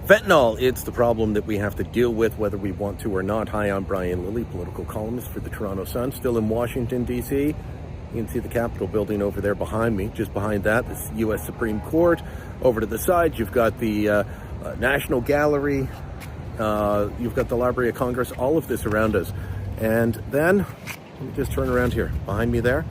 Fentanyl, it's the problem that we have to deal with whether we want to or not. Hi, I'm Brian Lilley, political columnist for the Toronto Sun, still in Washington, D.C. You can see the Capitol building over there behind me. Just behind that, the U.S. Supreme Court. Over to the side, you've got the National Gallery. You've got the Library of Congress, all of this around us. And then, let me just turn around here. Behind me there,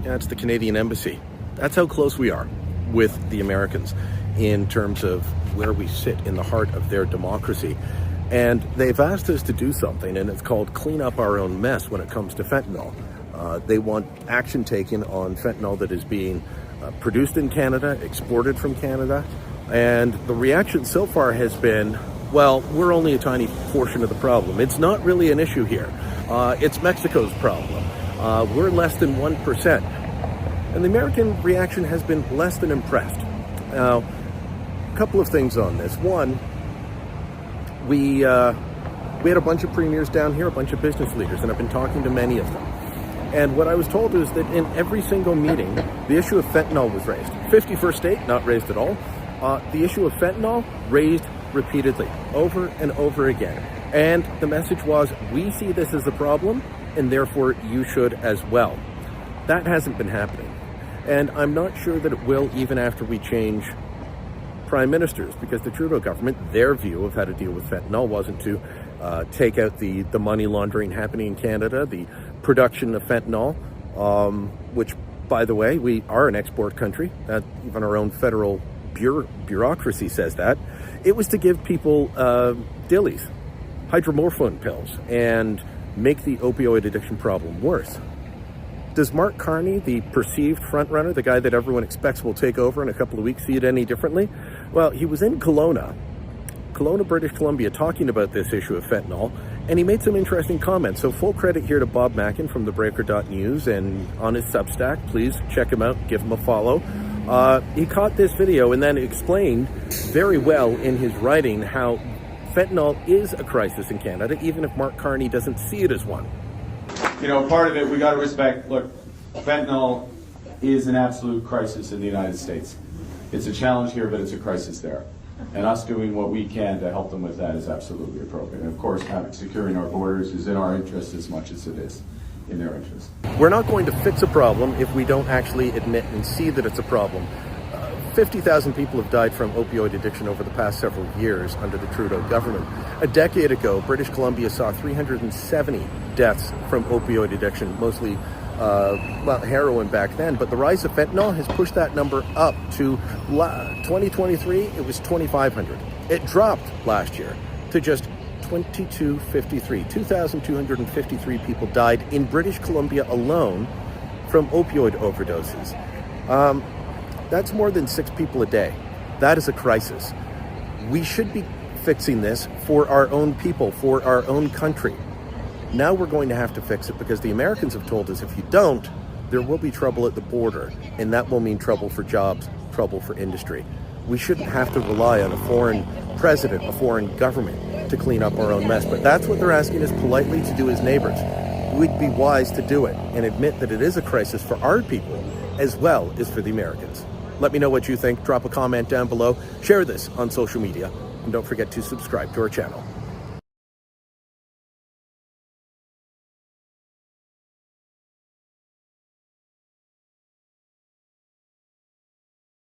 that's the Canadian Embassy. That's how close we are with the Americans in terms of where we sit in the heart of their democracy. And they've asked us to do something, and it's called clean up our own mess when it comes to fentanyl. They want action taken on fentanyl that is being produced in Canada, exported from Canada. And the reaction so far has been, well, we're only a tiny portion of the problem. It's not really an issue here. It's Mexico's problem. We're less than 1%. And the American reaction has been less than impressed. Now, a couple of things on this. One, we had a bunch of premiers down here, a bunch of business leaders, and I've been talking to many of them. And what I was told is that in every single meeting, the issue of fentanyl was raised. 51st state, not raised at all. The issue of fentanyl raised repeatedly, over and over again. And the message was, we see this as a problem, and therefore you should as well. That hasn't been happening. And I'm not sure that it will even after we change prime ministers, because the Trudeau government, their view of how to deal with fentanyl wasn't to take out the money laundering happening in Canada, the production of fentanyl, which, by the way, we are an export country. Even our own federal bureaucracy says that. It was to give people dillies, hydromorphone pills, and make the opioid addiction problem worse. Does Mark Carney, the perceived frontrunner, the guy that everyone expects will take over in a couple of weeks, see it any differently? Well, he was in Kelowna, British Columbia, talking about this issue of fentanyl, and he made some interesting comments. So full credit here to Bob Mackin from thebreaker.news and on his Substack. Please check him out, give him a follow. He caught this video and then explained very well in his writing how fentanyl is a crisis in Canada, even if Mark Carney doesn't see it as one. You know, part of it, we got to respect, look, fentanyl is an absolute crisis in the United States. It's a challenge here, but it's a crisis there. And us doing what we can to help them with that is absolutely appropriate. And of course, securing our borders is in our interest as much as it is in their interest. We're not going to fix a problem if we don't actually admit and see that it's a problem. 50,000 people have died from opioid addiction over the past several years under the Trudeau government. A decade ago, British Columbia saw 370 deaths from opioid addiction, mostly heroin back then. But the rise of fentanyl has pushed that number up to 2023, it was 2,500. It dropped last year to just 2,253. 2,253 people died in British Columbia alone from opioid overdoses. That's more than 6 people a day. That is a crisis. We should be fixing this for our own people, for our own country. Now we're going to have to fix it because the Americans have told us if you don't, there will be trouble at the border, and that will mean trouble for jobs, trouble for industry. We shouldn't have to rely on a foreign president, a foreign government to clean up our own mess, but that's what they're asking us politely to do as neighbors. We'd be wise to do it and admit that it is a crisis for our people as well as for the Americans. Let me know what you think. Drop a comment down below. Share this on social media. And don't forget to subscribe to our channel.